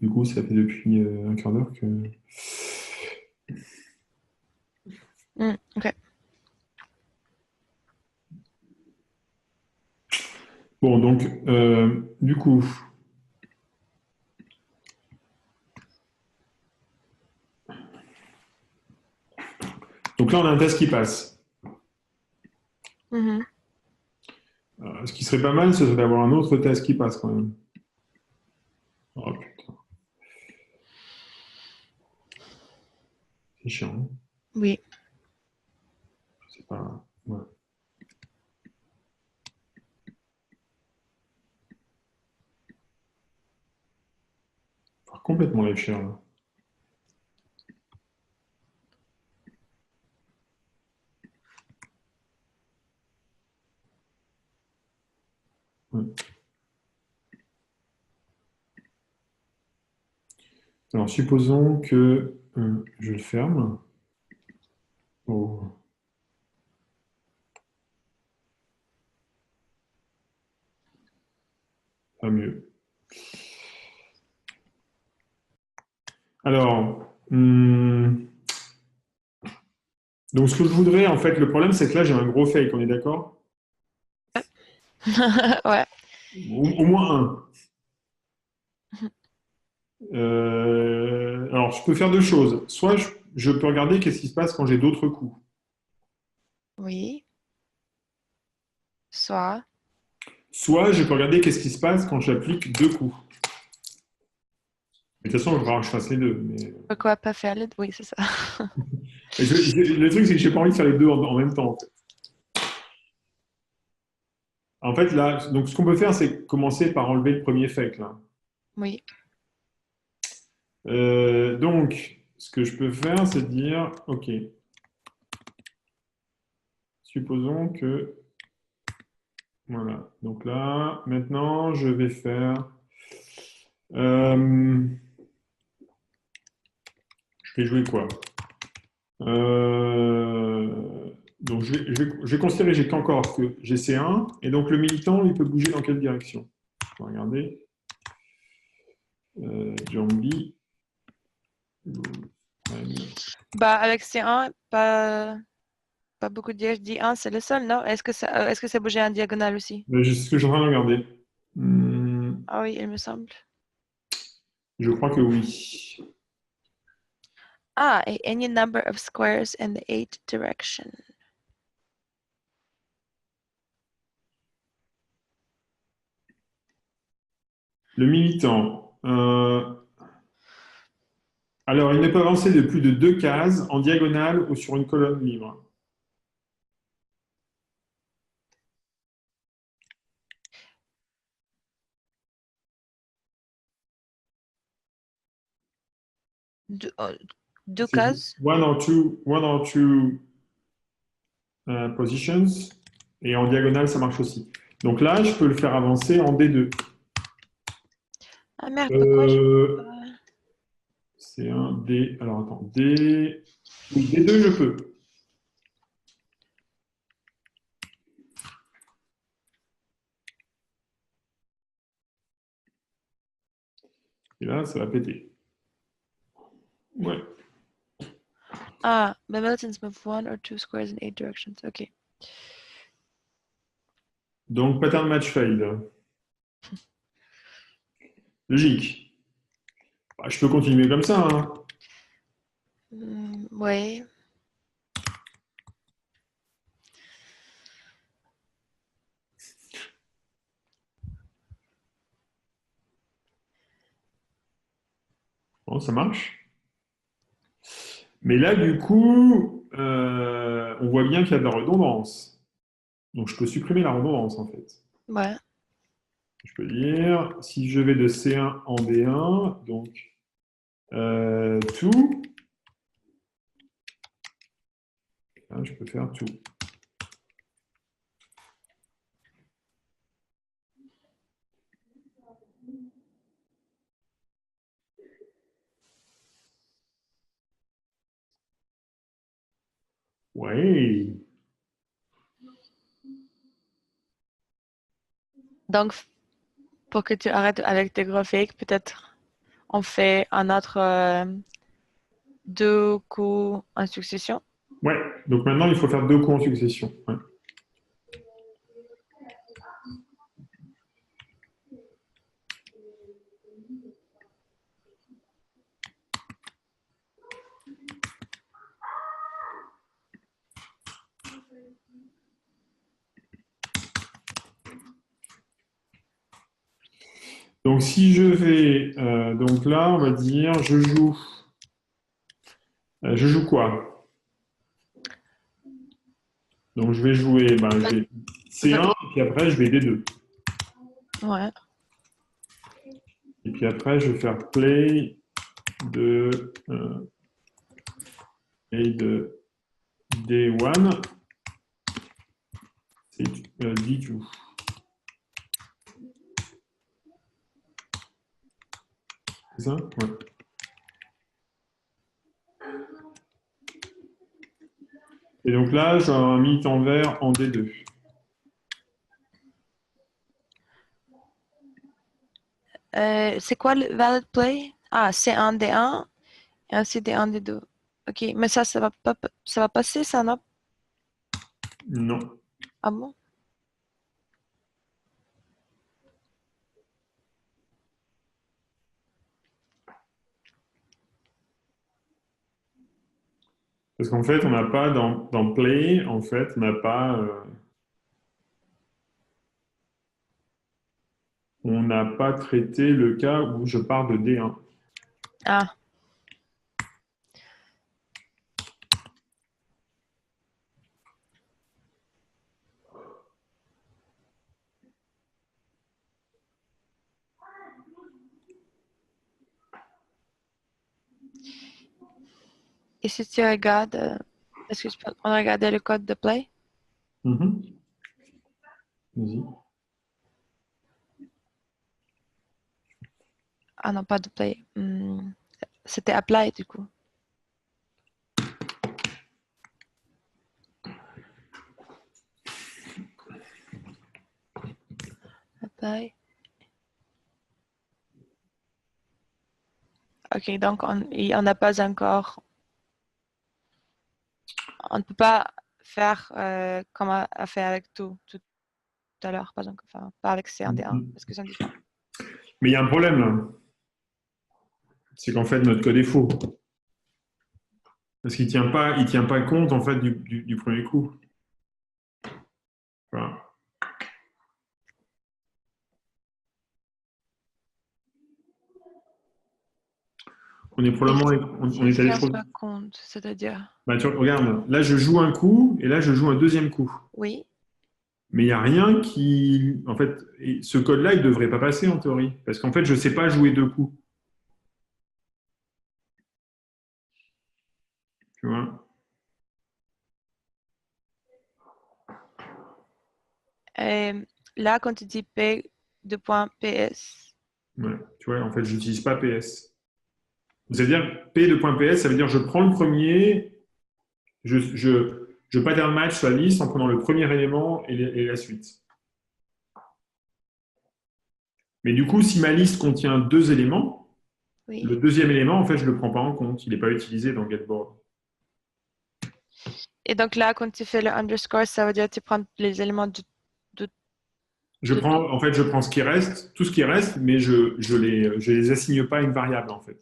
Du coup, ça fait depuis un quart d'heure que... Ok. Bon, donc, du coup, donc là, on a un test qui passe. Mhm. Ce qui serait pas mal, ce serait d'avoir un autre test qui passe quand même. Oh putain, c'est chiant, hein. Oui. C'est pas... ouais. Faut complètement les chiens, là. Ouais. Alors, supposons que je le ferme. Oh, pas mieux. Alors, donc ce que je voudrais, en fait, le problème, c'est que là, j'ai un gros fake, on est d'accord? Ouais. Au moins un. Alors, je peux faire deux choses. Soit je peux regarder qu'est-ce qui se passe quand j'ai d'autres coups. Oui. Soit. Soit je peux regarder qu'est-ce qui se passe quand j'applique deux coups. Mais de toute façon, il va falloir que je fasse les deux. Mais... Pourquoi pas faire les deux? Oui, c'est ça. Le truc, c'est que j'ai pas envie de faire les deux en même temps. En fait, là, donc ce qu'on peut faire, c'est commencer par enlever le premier fake, là. Oui. Donc, ce que je peux faire, c'est dire, OK, supposons que, voilà. Donc là, maintenant, je vais faire, euh, je vais jouer quoi? Donc, je vais considérer que j'ai qu'encore que j'ai C1, et donc le militant, il peut bouger dans quelle direction? On va regarder. Jambi. Bah, avec C1, pas beaucoup de dièges. D1, c'est le seul, non? Est-ce que ça bougeait en diagonale aussi? C'est ce que je suis en train de regarder. Ah oui, il me semble. Je crois que oui. Ah, any number of squares in the eight direction. Le militant. Alors, il ne peut avancer de plus de deux cases en diagonale ou sur une colonne libre. Deux C'est cases. one or two positions. Et en diagonale, ça marche aussi. Donc là, je peux le faire avancer en D2. Ah merde, pourquoi je peux Euh, pas? c'est un D. Alors attends, D. Oui, D2, je peux. Et là, ça va péter. Ouais. Ah, the militants move one or two squares in eight directions. Ok. Donc, pattern match failed. Logique. Bah, je peux continuer comme ça, hein. Ouais. Bon, ça marche. Mais là, du coup, on voit bien qu'il y a de la redondance. Donc, je peux supprimer la redondance, en fait. Ouais. Je peux dire, si je vais de C1 en D1, donc tout, là, je peux faire tout. Ouais. Donc, pour que tu arrêtes avec tes gros fakes, peut-être on fait un autre deux coups en succession. Ouais, donc maintenant, il faut faire 2 coups en succession. Ouais. Donc, si je vais, donc là, on va dire, je joue quoi? Donc, je vais jouer, ben, je vais Va- C1, et puis après, je vais D2. Ouais. Et puis après, je vais faire play et de D1, c'est D2. C'est ça? Ouais. Et donc là, j'ai un mi-temps vert en D2. C'est quoi le valid play? Ah, c'est un D1 et un C D1 D2. Ok, mais ça va pas, ça va passer, ça, non? Non. Ah bon? Parce qu'en fait, on n'a pas dans play, en fait, on n'a pas traité le cas où je pars de D1. Ah, et si tu regardes, est-ce que tu peux regarder le code de play? Mhm. Vas-y. Ah non, pas de play. C'était apply, du coup. Apply. Ok, donc on n'a pas encore. On ne peut pas faire comme on a fait avec tout à l'heure, par exemple. Enfin, pas avec C1D1, Mhm. parce que c'est différent. Mais il y a un problème, là. C'est qu'en fait, notre code est faux. Parce qu'il tient pas compte, en fait, du premier coup. Voilà. On est Il, probablement, on il est allé tient trop. pas compte, c'est-à-dire. Bah, regarde, là, je joue un coup, et là, je joue un deuxième coup. Oui. Mais il n'y a rien qui. En fait, ce code-là, il ne devrait pas passer en théorie. Parce qu'en fait, je ne sais pas jouer 2 coups. Tu vois? Et là, quand tu dis P de point PS, Ouais. Tu vois, en fait, je n'utilise pas PS. C'est-à-dire, P de point PS, ça veut dire je prends le premier, je pattern match sur la liste en prenant le premier élément et la suite. Mais du coup, si ma liste contient 2 éléments, le oui. deuxième élément, en fait, je ne le prends pas en compte. Il n'est pas utilisé dans GetBoard. Et donc là, quand tu fais le underscore, ça veut dire que tu prends les éléments de, de tout. En fait, je prends ce qui reste, tout ce qui reste, mais je les assigne pas à une variable, en fait.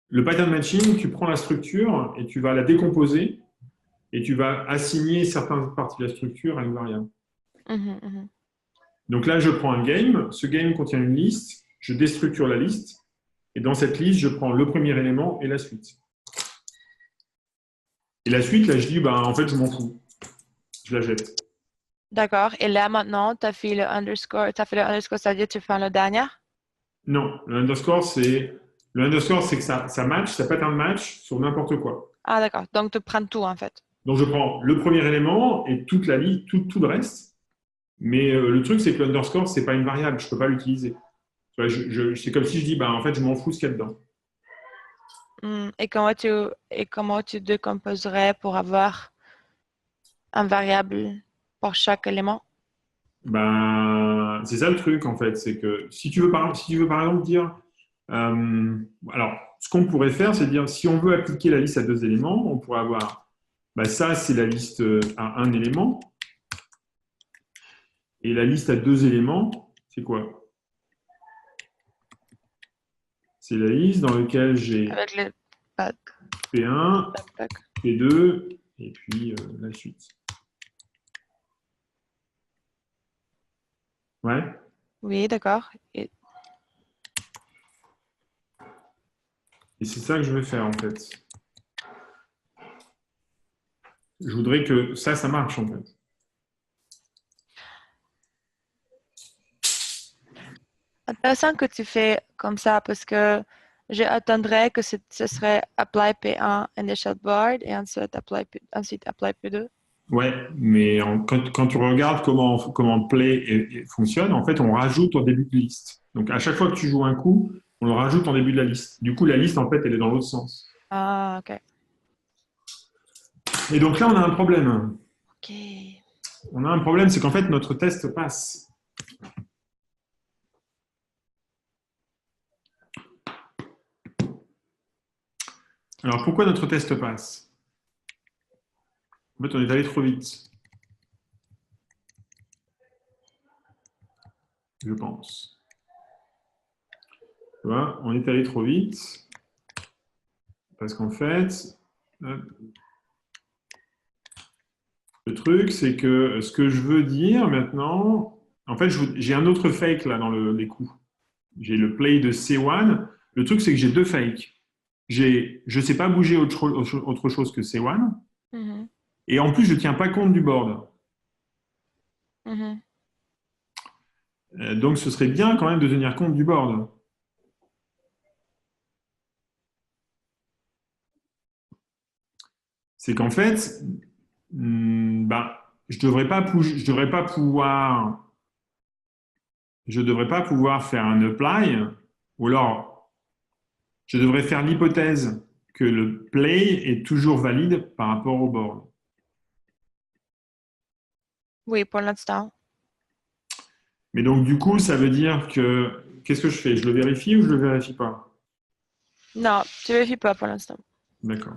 Le pattern matching, tu prends la structure et tu vas la décomposer et tu vas assigner certaines parties de la structure à une variable. Mhm, mhm. Donc là, je prends un game. Ce game contient une liste. Je déstructure la liste. Et dans cette liste, je prends le premier élément et la suite. Et la suite, là, je dis, bah, en fait, je m'en fous. Je la jette. D'accord. Et là, maintenant, tu as fait le underscore. Tu as fait le underscore, ça veut dire que tu fais le dernier? Non, le underscore, c'est que ça match, ça pattern match sur n'importe quoi. Ah, d'accord. Donc, tu prends tout, en fait. Donc, je prends le premier élément et toute la liste, tout le reste. Mais le truc, c'est que l'underscore, c'est pas une variable. Je peux pas l'utiliser. Tu vois, c'est comme si je dis, bah, en fait, je m'en fous ce qu'il y a dedans. Et comment tu décomposerais pour avoir un variable pour chaque élément? Ben, c'est ça le truc, en fait. C'est que si tu veux, si tu veux, par exemple, dire, Alors, ce qu'on pourrait faire, c'est dire, si on veut appliquer la liste à deux éléments, on pourrait avoir, ça, c'est la liste à un élément. Et la liste à deux éléments, c'est quoi? C'est la liste dans laquelle j'ai Avec le pack. P1, Pack. P2, et puis la suite. Ouais. Oui, d'accord. Et Et c'est ça que je vais faire, en fait. Je voudrais que ça marche, en fait. intéressant que tu fais comme ça parce que j'attendrais que ce serait apply P1 initial board et ensuite apply P2. Ouais, mais quand tu regardes comment Play fonctionne, en fait, on rajoute au début de liste. Donc, à chaque fois que tu joues un coup, on le rajoute en début de la liste. Du coup, la liste, en fait, elle est dans l'autre sens. Ah, ok. Et donc là, on a un problème. Ok. On a un problème, c'est qu'en fait, notre test passe. Alors, pourquoi notre test passe? En fait, on est allé trop vite, je pense. Tu vois, on est allé trop vite parce qu'en fait, le truc, c'est que ce que je veux dire maintenant, en fait, j'ai un autre fake là dans les coups. J'ai le play de C1. Le truc, c'est que j'ai deux fakes. Je ne sais pas bouger autre chose que C1. Mhm, Et en plus, je ne tiens pas compte du board. mhm. Donc, ce serait bien quand même de tenir compte du board. C'est qu'en fait, je devrais pas pouvoir faire un apply, ou alors je devrais faire l'hypothèse que le play est toujours valide par rapport au board. Oui, pour l'instant. Mais donc, du coup, ça veut dire que, qu'est-ce que je fais? Je le vérifie ou je le vérifie pas? Non, tu vérifies pas pour l'instant. D'accord.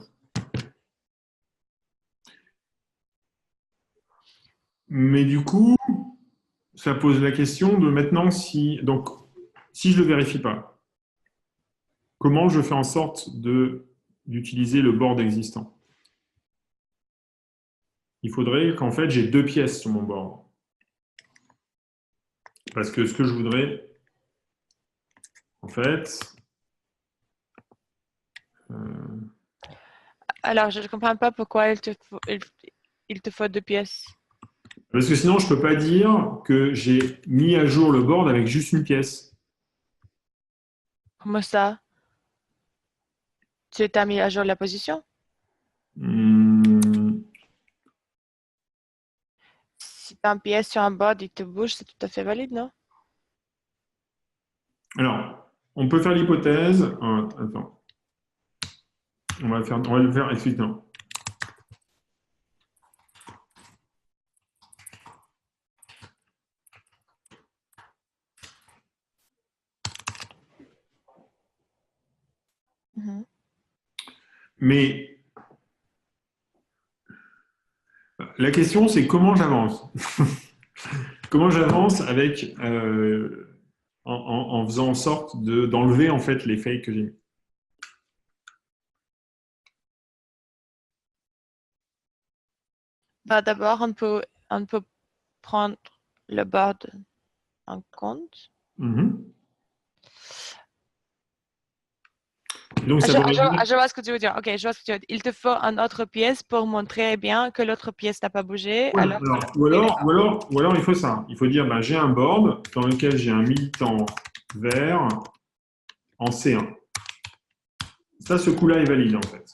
Mais du coup, ça pose la question de maintenant si je le vérifie pas, comment je fais en sorte d'utiliser le board existant? Il faudrait qu'en fait, j'ai deux pièces sur mon board. Parce que ce que je voudrais, en fait, euh, Alors, je ne comprends pas pourquoi il te faut deux pièces. parce que sinon, je peux pas dire que j'ai mis à jour le board avec juste une pièce. Comment ça? Tu t'as mis à jour la position? Hum, Si tu as une pièce sur un board, il te bouge, c'est tout à fait valide, non? Alors, on peut faire l'hypothèse. Attends, on va le faire explicitement. Mhm. Mais la question, c'est comment j'avance. Comment j'avance avec en faisant en sorte d'enlever en fait les fakes que j'ai mis. Bah, d'abord, on peut prendre le board en compte. Mhm. Donc ça voudrait dire. Je vois ce que tu veux dire. Ok, je vois ce que tu veux dire. Il te faut une autre pièce pour montrer bien que l'autre pièce n'a pas bougé. Ouais, Alors, alors, oui, d'accord. ou alors il faut ça. Il faut dire ben, j'ai un board dans lequel j'ai un militant vert en C1. Ça, ce coup-là est valide en fait.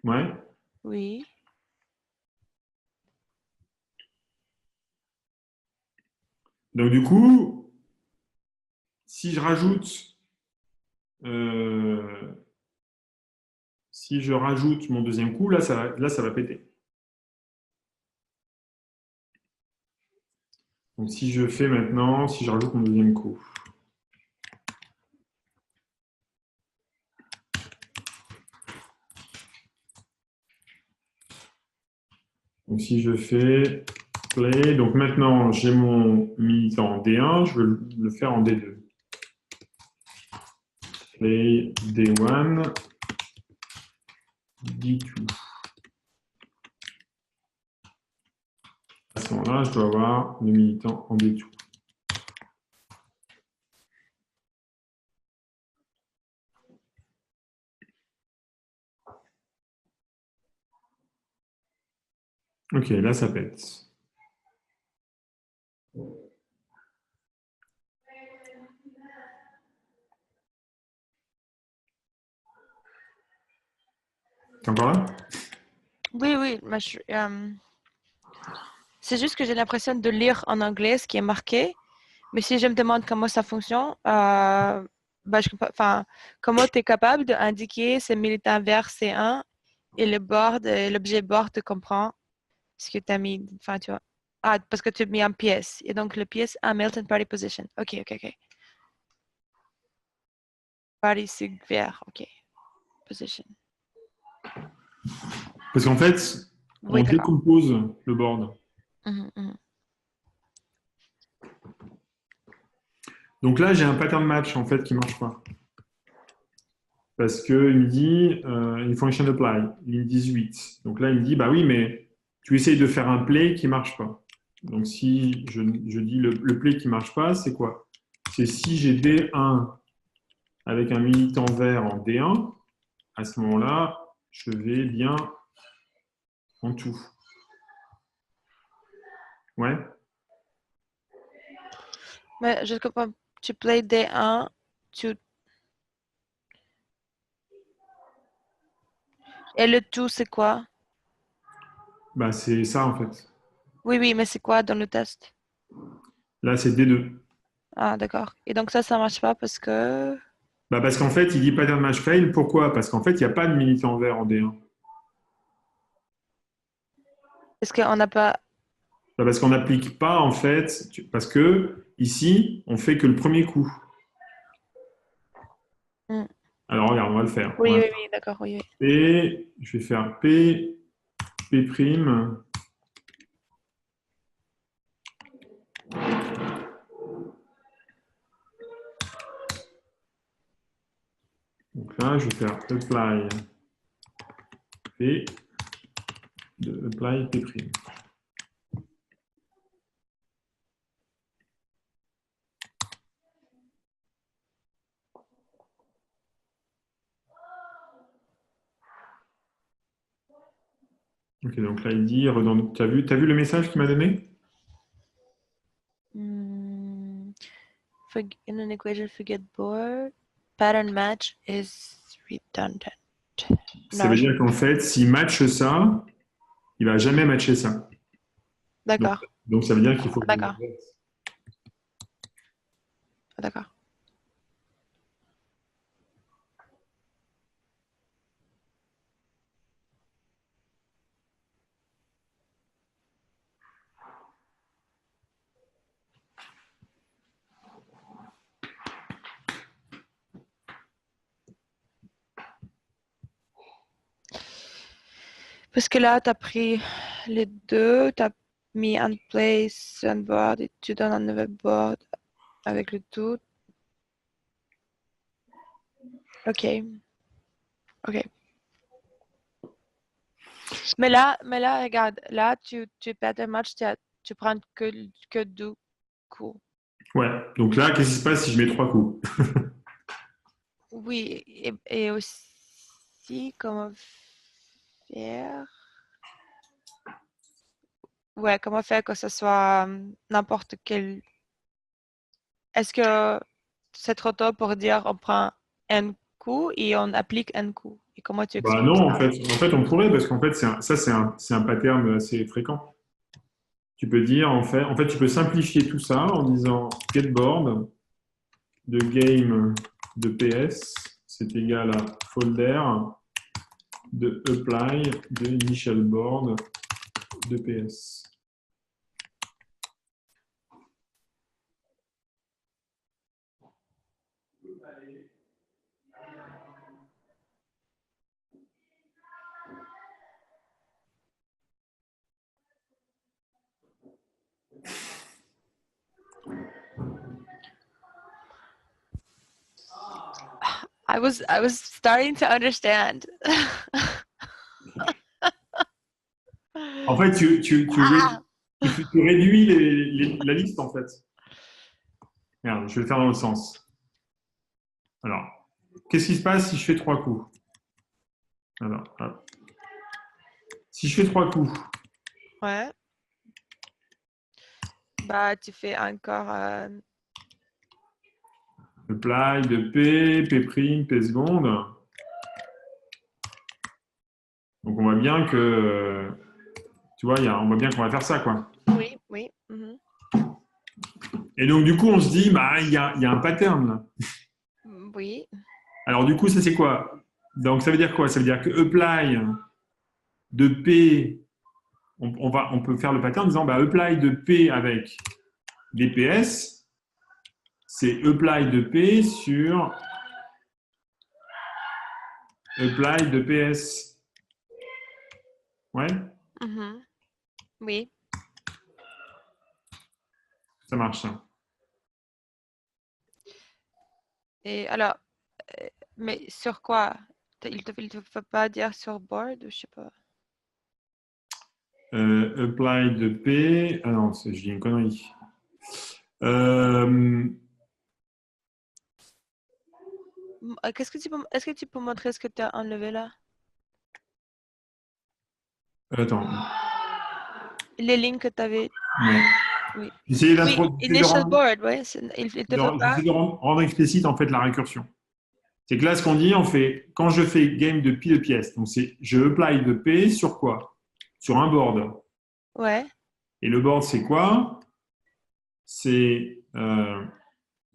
Ouais. Oui. Donc du coup, si je rajoute euh, si je rajoute mon deuxième coup, là ça va péter. Donc, si je fais maintenant, si je rajoute mon deuxième coup. Donc, si je fais play, donc maintenant, j'ai mon militant en D1, je veux le faire en D2. Play D1, D2. À ce moment-là, je dois avoir le militant en D2. Ok, là, ça pète. T'es encore là? Oui, oui. C'est juste que j'ai l'impression de lire en anglais ce qui est marqué. Mais si je me demande comment ça fonctionne, comment tu es capable d'indiquer ce militant vert C1 et l'objet board te comprend ce que tu as mis, enfin, tu vois. Ah, parce que tu as mis en pièce. Et donc, le pièce à Milton Party Position. OK, OK, OK. Party sig vert, OK. Position. Parce qu'en fait, Oui, on d'accord. décompose le board. Mhm. Donc là, j'ai un pattern match en fait qui marche pas. Parce qu'il me dit une function apply, ligne 18. Donc là, il me dit bah oui, mais tu essayes de faire un play qui marche pas. Donc si je dis le play qui marche pas, c'est quoi? C'est si j'ai D1 avec un militant vert en D1, à ce moment-là, je vais bien en tout. Ouais. Mais je comprends. Tu play D1, tu... et le tout, c'est quoi? Bah c'est ça en fait. Oui, oui, mais c'est quoi dans le test? Là, c'est D2. Ah, d'accord. Et donc ça marche pas parce que... Bah parce qu'en fait, il dit pattern match fail. Pourquoi? Parce qu'en fait, il n'y a pas de militant vert en D1. Est-ce qu'on n'a pas... Bah, parce qu'on n'applique pas, en fait, parce que ici, on fait que le premier coup. Hmm. Alors, regarde, on va le faire. Oui, oui, oui, d'accord, oui, oui. P, je vais faire P, P'. Donc là, je vais faire apply P, de apply P'. Ok, donc là, il dit, t'as vu le message qu'il m'a donné? Hmm. In an equation, forget board. Pattern match is redundant. Ça Non, veut dire qu'en fait, s'il matche ça, il va jamais matcher ça. Donc, d'accord, donc ça veut dire qu'il faut que je d'accord, l'inverse. d'accord. Parce que là, tu as pris les deux, tu as mis en place un board et tu donnes un nouvel board avec le tout. OK, OK. Mais là, regarde, là, tu perds un match, tu prends que deux coups. Ouais, donc là, qu'est-ce qui se passe si je mets 3 coups? Oui, et aussi, comment faire? Ouais, comment faire que ce soit n'importe quel. Est-ce que c'est trop tôt pour dire on prend un coup et on applique un coup? Et comment tu Bah expliques non, ça? en fait, on pourrait, parce qu'en fait, c'est un pattern assez fréquent. Tu peux dire, en fait, tu peux simplifier tout ça en disant getBoard de game de PS, c'est égal à folder de apply de initial board de PS. I was starting to understand. En fait, tu réduis la liste, en fait. Regarde, je vais le faire dans l'autre sens. Alors, qu'est-ce qui se passe si je fais 3 coups? Alors, hop. Si je fais 3 coups, Ouais. Bah, tu fais encore. apply de P, P', P seconde. Donc, on voit bien que, tu vois, on voit bien qu'on va faire ça, quoi. Oui, oui. Et donc, du coup, on se dit, bah, il y a un pattern, là. Oui. Alors, du coup, ça, c'est quoi? Donc, ça veut dire quoi? Ça veut dire que apply de P, on peut faire le pattern en disant, bah, apply de P avec DPS, c'est apply de P sur apply de PS. Ouais, Oui. ça marche, ça. Et alors, mais sur quoi? Il te fait pas dire sur board ou je sais pas. Apply de P. Ah non, je dis une connerie. Euh, Est-ce que tu peux montrer ce que tu as enlevé là? attends. Les lignes que tu avais. Ouais. Oui. J'essaie Oui, de initial board, ouais. Il te fait pas. j'essaie de rendre explicite en fait la récursion. C'est que là, ce qu'on dit, on fait quand je fais game de pi de pièce, donc c'est je apply de P sur quoi? Sur un board. Ouais. Et le board, c'est quoi? C'est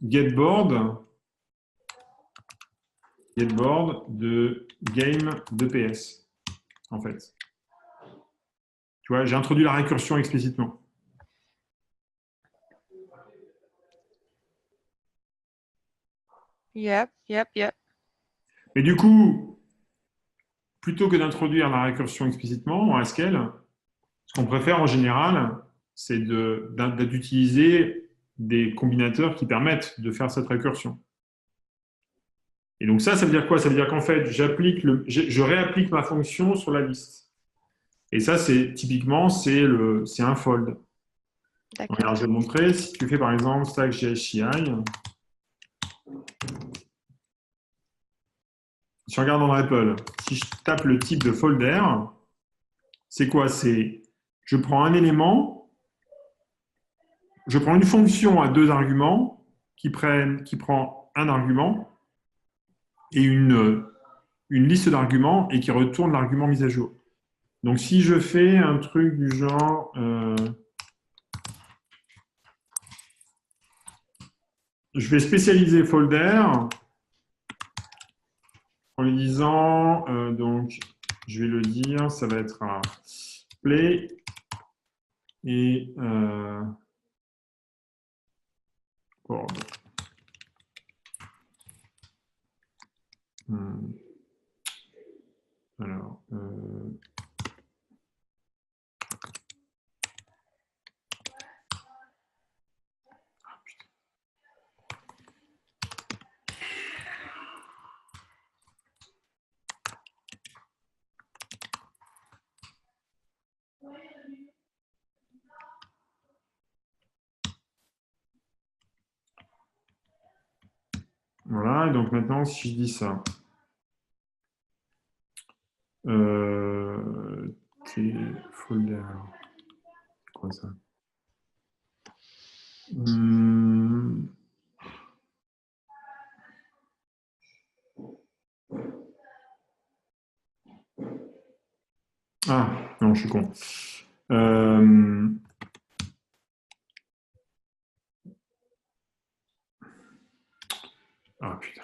get board de game de PS, en fait. Tu vois, j'ai introduit la récursion explicitement. Yep. Mais du coup, plutôt que d'introduire la récursion explicitement en Haskell, ce qu'on préfère en général, c'est d'utiliser des combinateurs qui permettent de faire cette récursion. Et donc ça veut dire quoi? Ça veut dire qu'en fait, je réapplique ma fonction sur la liste. Et ça, typiquement, c'est un fold. D'accord. Alors, je vais te montrer. Si tu fais par exemple stack GSCI, si je regarde dans Apple, si je tape le type de folder, c'est quoi? C'est je prends un élément, je prends une fonction à 2 arguments qui prend un argument et une liste d'arguments et qui retourne l'argument mis à jour. Donc, si je fais un truc du genre, je vais spécialiser folder en lui disant, donc, je vais le dire, ça va être un play et board. Alors, voilà, et donc maintenant, si je dis ça, folder, quoi ça? Ah, non, je suis con. Ah, putain.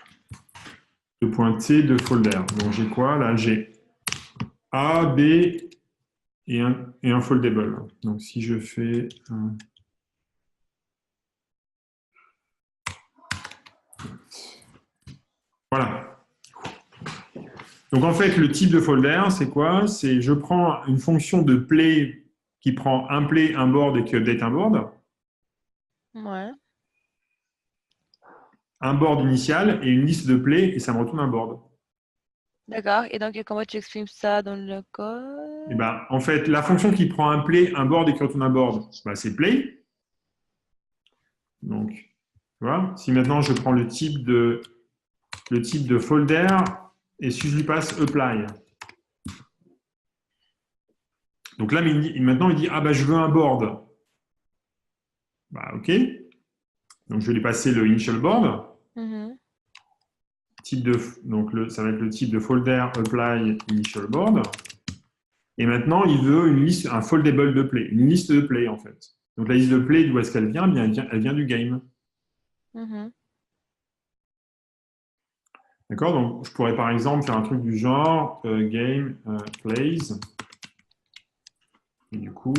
De point T de folder. Donc, j'ai quoi? Là, j'ai A, B et un foldable. Donc, si je fais... Voilà. Donc en fait, le type de folder, c'est quoi? C'est je prends une fonction de play qui prend un play, un board et qui update un board. Ouais. Un board initial et une liste de play et ça me retourne un board. D'accord. Et donc, comment tu exprimes ça dans le Et code? ben, en fait, la fonction qui prend un play, un board et qui retourne un board, ben, c'est play. Donc, tu vois, si maintenant je prends le type de folder et si je lui passe apply. Donc là, maintenant, il dit ah bah je veux un board. Bah ok. Donc je vais lui passer le initial board. Mhm. Donc ça va être le type de folder apply initial board. Et maintenant, il veut une liste, un foldable de play, une liste de play en fait. Donc la liste de play, d'où est-ce qu'elle vient? Bien, elle vient du game. Mhm. D'accord? Donc je pourrais par exemple faire un truc du genre game plays. Et du coup,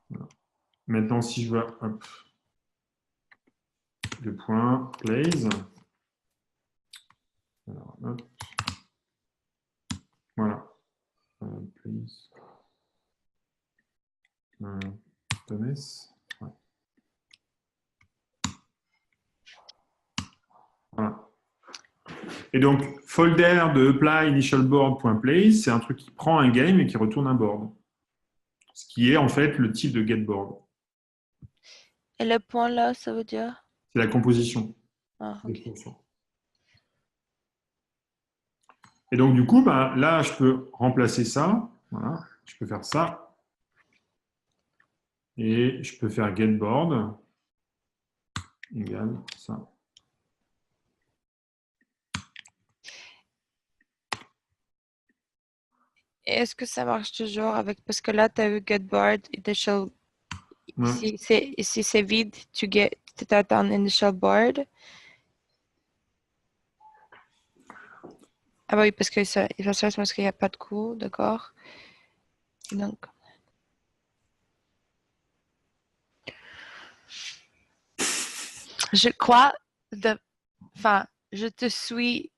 voilà. Maintenant si je veux hop, le point plays. Alors, hop, voilà. Plays. Thomas. Ouais. Voilà. Et donc, folder de apply initial board.place, c'est un truc qui prend un game et qui retourne un board. Ce qui est en fait le type de getBoard. Et le point là, ça veut dire? C'est la composition. Ah, ok. Et donc, du coup, bah, là, je peux remplacer ça. Voilà. Je peux faire ça. Et je peux faire getBoard égale ça. Et est-ce que ça marche toujours avec... Parce que là, tu as eu getBoard initial. Ouais. Si c'est vide, tu as ton initial board. Ah bah oui, parce que ça, il va se faire parce qu'il n'y a pas de coup, d'accord. Et donc, je crois enfin, je te suis.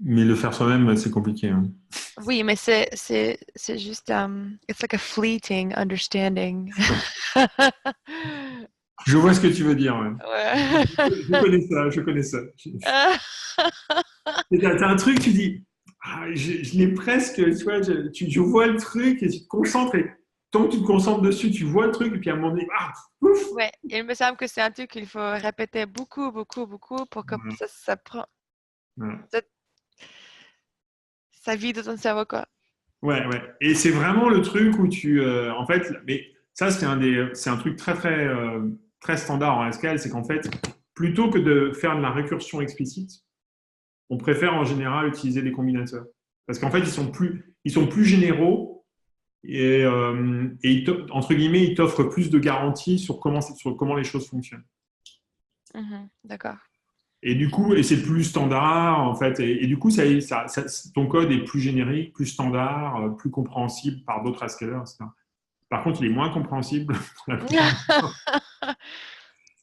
Mais le faire soi-même, c'est compliqué. Hein. Oui, mais c'est juste it's like a fleeting understanding. Je vois ce que tu veux dire. Ouais. Ouais. Je connais ça, je connais ça. T'as un truc, tu dis, ah, je l'ai presque, tu vois, je vois le truc et tu te concentres et tant que tu te concentres dessus, tu vois le truc et puis à un moment donné, ah, ouf! Ouais, il me semble que c'est un truc qu'il faut répéter beaucoup, beaucoup, beaucoup pour que Voilà. ça prend, Voilà. ça, ça vide ton cerveau, quoi. Ouais, ouais. Et c'est vraiment le truc où en fait, mais ça c'est un truc très très très standard en SQL, c'est qu'en fait, plutôt que de faire de la récursion explicite, on préfère en général utiliser des combinateurs, parce qu'en fait, ils sont plus généraux et entre guillemets, ils t'offrent plus de garanties sur comment les choses fonctionnent. D'accord. Et du coup, et c'est plus standard, en fait, et du coup, ton code est plus générique, plus standard, plus compréhensible par d'autres Haskellers, etc. Par contre, il est moins compréhensible la plupart du temps.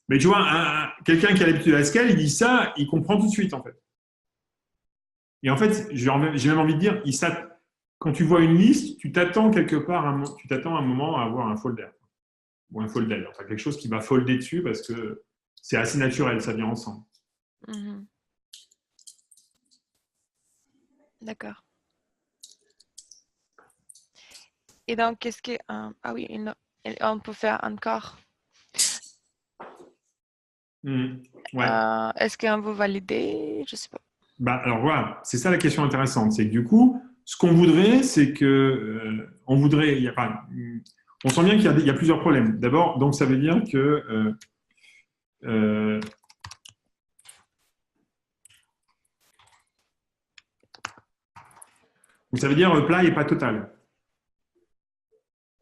Mais tu vois, quelqu'un qui a l'habitude de Haskell, il dit ça, il comprend tout de suite, en fait. Et en fait, j'ai même envie de dire, quand tu vois une liste, tu t'attends quelque part, tu t'attends un moment à avoir un folder, ou un folder, enfin quelque chose qui va folder dessus parce que c'est assez naturel, ça vient ensemble. Mhm. D'accord. Et donc, qu'est-ce que... ah oui, on peut faire encore. Ouais. Est-ce qu'on veut valider? Je sais pas. Bah, alors voilà, c'est ça la question intéressante. C'est que du coup, ce qu'on voudrait, c'est que on voudrait, on sent bien qu'il y a plusieurs problèmes. D'abord, donc ça veut dire que euh, ça veut dire plat n'est pas total.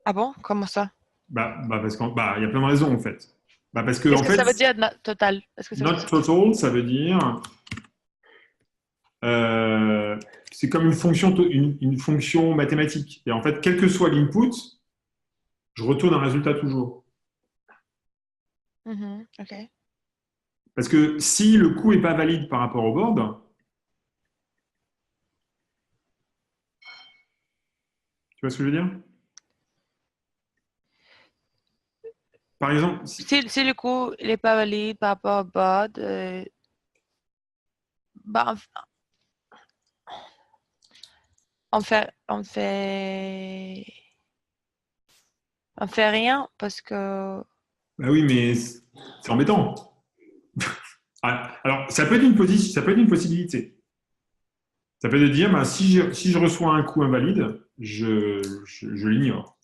Ah bon? Comment ça? Parce qu'il y a plein de raisons en fait. Parce que Qu'est-ce en que ça fait, veut dire total? Est-ce que ça veut not dire... total, ça veut dire euh, c'est comme une fonction mathématique. Et en fait, quel que soit l'input, je retourne un résultat toujours. OK. Parce que si le coup n'est pas valide par rapport au board, tu vois ce que je veux dire? Par exemple, Si le coup il n'est pas valide par rapport au board, bah, on fait rien parce que bah oui, mais c'est embêtant. Ah, alors, ça peut être une position, ça peut être une possibilité. Ça peut être de dire, bah, si je reçois un coup invalide, je l'ignore.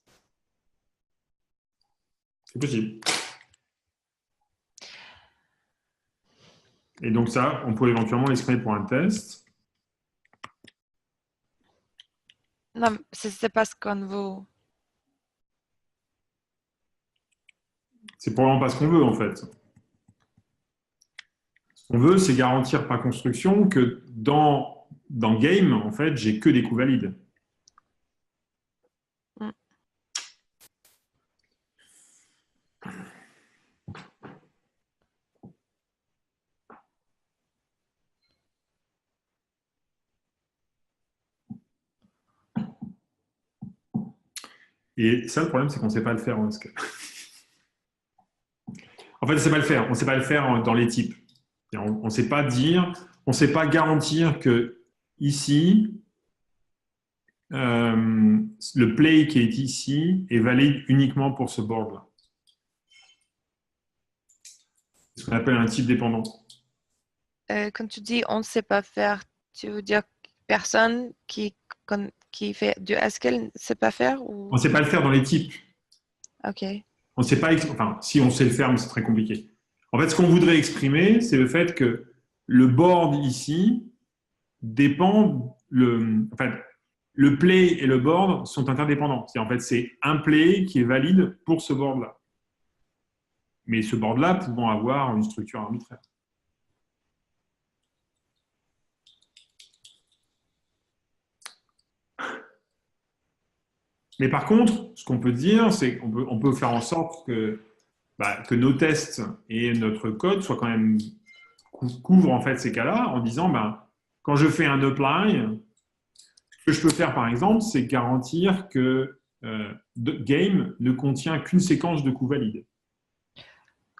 C'est possible. Et donc ça, on peut éventuellement l'exprimer pour un test. non, c'est pas ce qu'on veut. C'est probablement pas ce qu'on veut, en fait. Ce qu'on veut, c'est garantir par construction que dans game, en fait, j'ai que des coups valides. Mm. Et ça, le problème, c'est qu'on ne sait pas le faire en SQL. En fait, on ne sait pas le faire. On ne sait pas le faire dans les types. On ne sait pas dire, on ne sait pas garantir que ici, le play qui est ici est valide uniquement pour ce board-là. C'est ce qu'on appelle un type dépendant. Quand tu dis on ne sait pas faire, tu veux dire personne qui fait du Haskell ne sait pas faire On ou... ne sait pas le faire dans les types. Ok. On ne sait pas, enfin, si on sait le faire, mais c'est très compliqué. En fait, ce qu'on voudrait exprimer, c'est le fait que le board ici dépend, enfin, le play et le board sont interdépendants. En fait, c'est un play qui est valide pour ce board-là. Mais ce board-là pouvant avoir une structure arbitraire. Mais par contre, ce qu'on peut dire, c'est qu'on peut faire en sorte que nos tests et notre code soient quand même couvrent en fait ces cas-là en disant quand je fais un apply, ce que je peux faire par exemple, c'est garantir que game ne contient qu'une séquence de coups valides.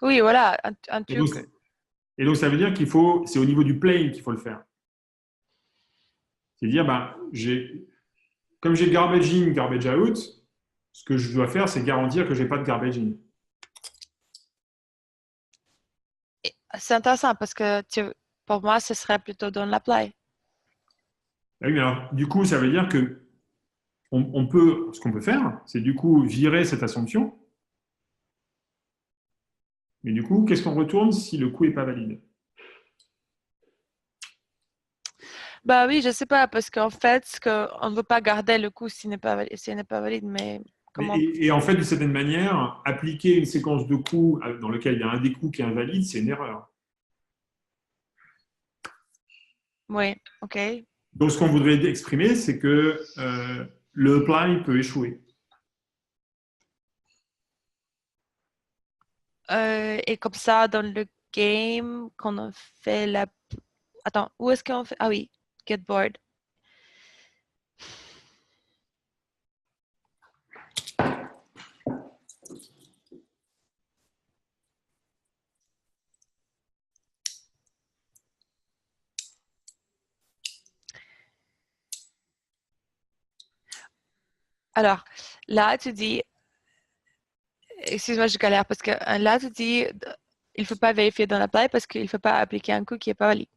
Oui, voilà, un Et donc, truc. ça veut dire c'est au niveau du plane qu'il faut le faire. C'est dire, comme j'ai garbage in, garbage out, ce que je dois faire, c'est garantir que je n'ai pas de garbage in. C'est intéressant parce que pour moi, ce serait plutôt dans l'apply. Ah oui, mais alors, du coup, ça veut dire que ce qu'on peut faire, c'est du coup virer cette assumption. Mais du coup, qu'est-ce qu'on retourne si le coup n'est pas valide? Bah oui, je sais pas, parce qu'en fait, on ne veut pas garder le coup s'il n'est pas valide, mais comment... Et en fait, d'une certaine manière, appliquer une séquence de coups dans lequel il y a un des coups qui est invalide, c'est une erreur. Oui, ok. Donc, ce qu'on voudrait exprimer, c'est que le apply peut échouer. Et comme ça, dans le game, quand on fait la... Attends, où est-ce qu'on fait... Ah oui, get bored. Alors, là, tu dis... Excuse-moi, je galère parce que là, tu dis... Il ne faut pas vérifier dans l'apply parce qu'il ne faut pas appliquer un coup qui n'est pas valide.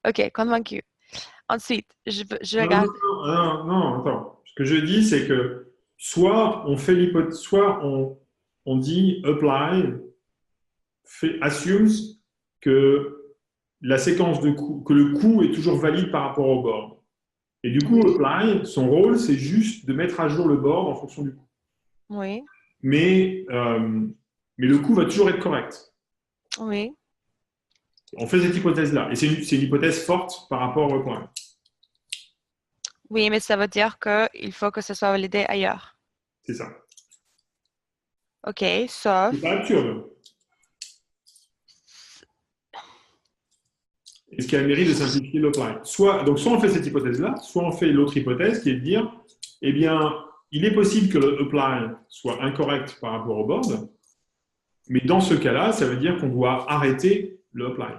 Ok, convaincu. Ensuite, je Non, non, regarde... non, non, non, attends. Ce que je dis, c'est que soit on fait l'hypothèse, soit on dit apply, assumes que la séquence de coups, que le coup est toujours valide par rapport au board. Et du coup, Oui, apply, son rôle, c'est juste de mettre à jour le board en fonction du coup. oui, Mais, euh, mais le coup va toujours être correct. oui. On fait cette hypothèse-là. Et c'est une hypothèse forte par rapport au point. Oui, mais ça veut dire qu'il faut que ce soit validé ailleurs. C'est ça. Ok, C'est pas sauf... absurde. et ce qui a le mérite de simplifier l'apply. Soit on fait cette hypothèse-là, soit on fait l'autre hypothèse qui est de dire, eh bien, il est possible que le apply soit incorrect par rapport au board, mais dans ce cas-là, ça veut dire qu'on doit arrêter le apply.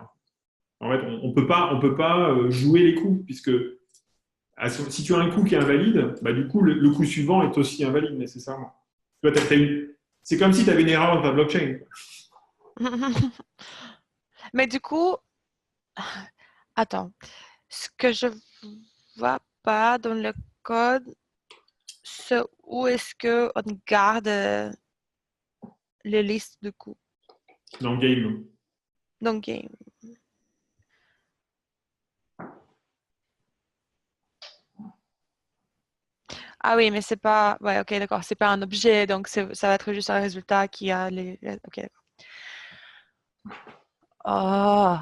En fait, on peut pas jouer les coups, puisque si tu as un coup qui est invalide, bah, du coup, le coup suivant est aussi invalide nécessairement. C'est comme si tu avais une erreur dans ta blockchain. Mais du coup, attends, ce que je vois pas dans le code, c'est où est-ce qu'on garde les listes de coups Dans le game. dans le game. Ah oui, mais c'est pas. Ouais, ok, d'accord. C'est pas un objet, donc ça va être juste un résultat qui a les. Ok, d'accord. Oh.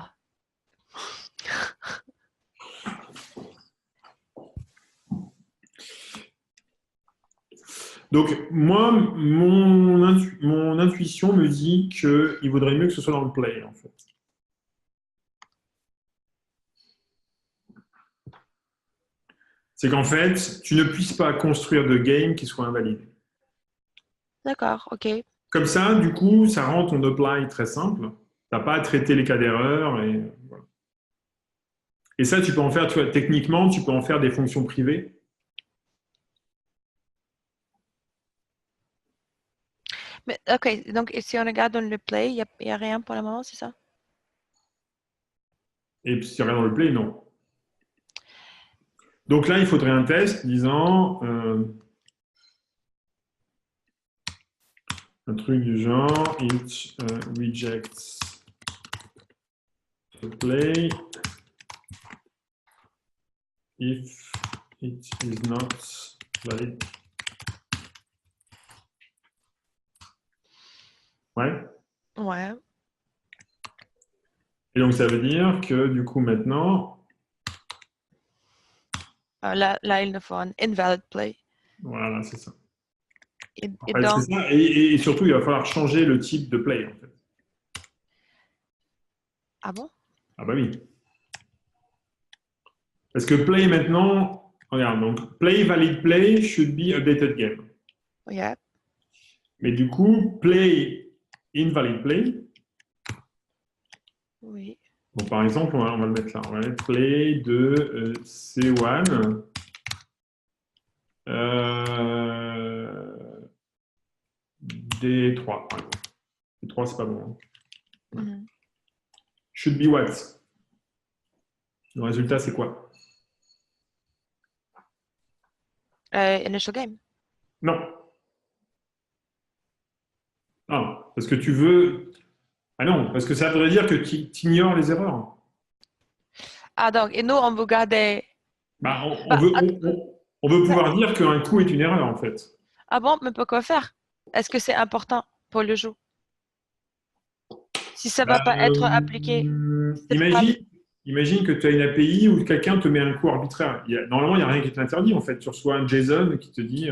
Donc, moi, mon intuition me dit qu'il vaudrait mieux que ce soit dans le play, en fait. C'est qu'en fait, tu ne puisses pas construire de game qui soit invalide. D'accord, ok. Comme ça, du coup, ça rend ton apply très simple. Tu n'as pas à traiter les cas d'erreur. Voilà. Et ça, tu peux en faire, tu vois, techniquement, tu peux en faire des fonctions privées. Mais ok, donc si on regarde dans le play, il n'y a rien pour le moment, c'est ça? Et puis, si rien dans le play, non. Donc là, il faudrait un test disant un truc du genre it rejects the play if it is not valid. Ouais. Ouais. Et donc, ça veut dire que du coup, maintenant, Là, il nous faut un invalid play. voilà, c'est ça. Et En fait, donc, c'est ça. Et surtout, il va falloir changer le type de play, en fait. ah bon? Ah bah oui. Parce que play maintenant, regarde, donc play valid play should be updated game. Yeah. Mais du coup, play invalid play. Oui. Bon, par exemple, on va le mettre là. On va mettre play de C1. D3, par exemple. D3, c'est pas bon. Hein. Mhm. Should be what? Le résultat, c'est quoi? Initial game. Non. Ah, parce que tu veux. Ah non, parce que ça voudrait dire que tu ignores les erreurs. Ah donc, et nous, on veut garder. Bah, Bah, on veut pouvoir dire qu'un coup est une erreur, en fait. ah bon, mais pourquoi faire? Est-ce que c'est important pour le jeu? Si ça va pas être appliqué, c'est pas. Imagine que tu as une API où quelqu'un te met un coup arbitraire. Normalement, il n'y a rien qui t'interdit, en fait. Tu reçois un JSON qui te dit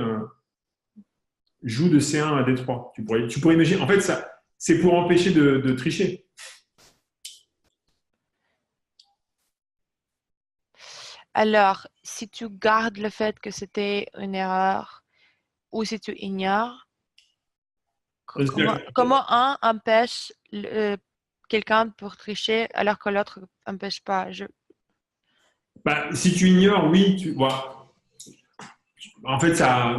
joue de C1 à D3. Tu pourrais imaginer. En fait, c'est pour empêcher de tricher. Alors, si tu gardes le fait que c'était une erreur ou si tu ignores, comment un empêche quelqu'un pour tricher alors que l'autre n'empêche pas? Bah, si tu ignores, oui, voilà. En fait,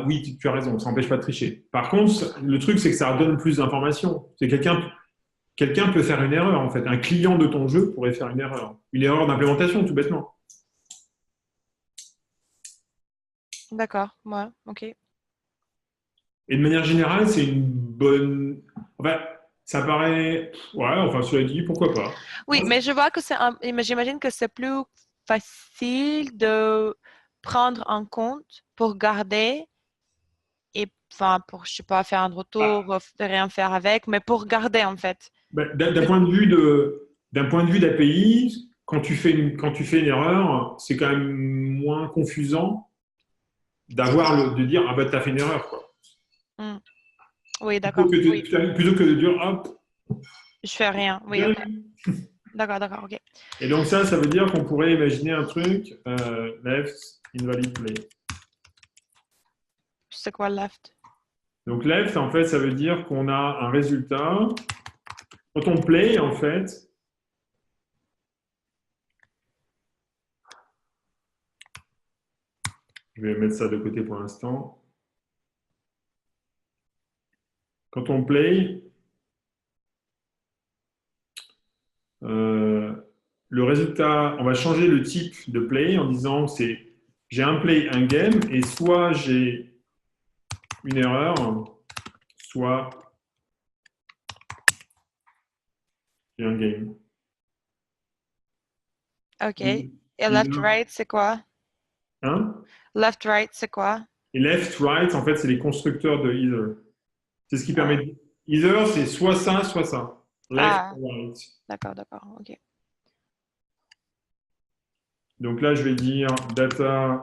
oui, tu as raison, ça n'empêche pas de tricher. Par contre, le truc, c'est que ça donne plus d'informations. C'est quelqu'un peut faire une erreur, en fait. Un client de ton jeu pourrait faire une erreur. Une erreur d'implémentation, tout bêtement. D'accord, ouais, ok. Et de manière générale, c'est une bonne. Enfin, ça paraît. Ouais, enfin, cela dit, pourquoi pas. Oui, mais je vois que mais j'imagine que c'est plus facile de prendre en compte pour garder et enfin pour je sais pas faire un retour, Ah, rien faire avec, mais pour garder en fait. d'un point de vue d'API, quand tu fais une erreur, c'est quand même moins confusant de dire ah bah t'as fait une erreur quoi. Hmm. Oui, d'accord. Oui, Plutôt que de dire hop. je fais rien. Oui, Bien ok. vu. D'accord, ok. Et donc ça veut dire qu'on pourrait imaginer un truc, left invalid play. C'est quoi left? Donc left, en fait, ça veut dire qu'on a un résultat. Quand on play, en fait, je vais mettre ça de côté pour l'instant. Quand on play, le résultat, on va changer le type de play en disant c'est j'ai un play, un game, et soit j'ai une erreur, soit j'ai un game. Ok. Et Either. left-right, c'est quoi? Hein? Left-right, c'est quoi? Et left, right, en fait, c'est les constructeurs de either. C'est ce qui permet. Ah, Either, c'est soit ça, soit ça. Left ah, ou right. d'accord, ok. Donc là, je vais dire data.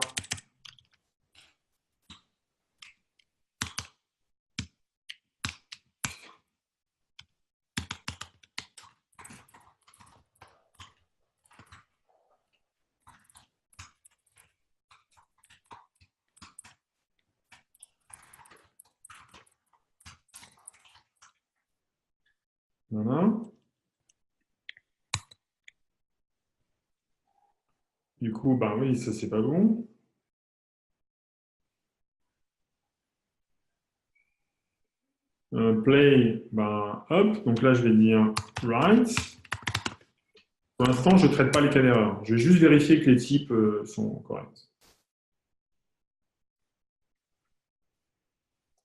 Voilà. Du coup, bah oui, ça, c'est pas bon. Play, ben, hop. Donc là, je vais dire right. Pour l'instant, je ne traite pas les cas d'erreur. Je vais juste vérifier que les types sont corrects.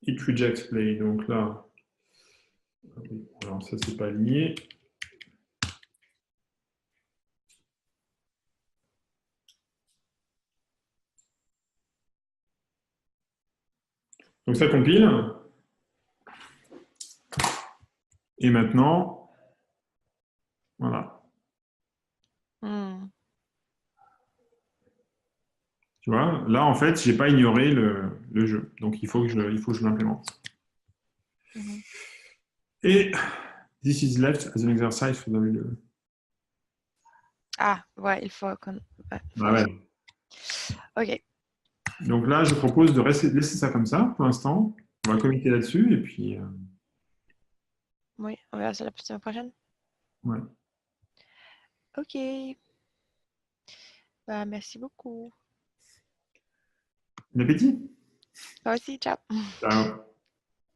It rejects play. Donc là, alors ça, c'est pas lié. Donc ça compile. Et maintenant, voilà. Hmm. Tu vois, là, en fait, je n'ai pas ignoré le jeu. Donc, il faut que je l'implémente. Mhm. Et this is left as an exercise for the... Ah, ouais, il faut qu'on... ouais, Ah ouais. Ok, Donc là, je propose de laisser ça comme ça pour l'instant. On va communiquer là-dessus et puis... oui, on verra ça la semaine prochaine. ouais. Ok, bah, merci beaucoup. Bon appétit. Toi aussi, ciao. Ciao.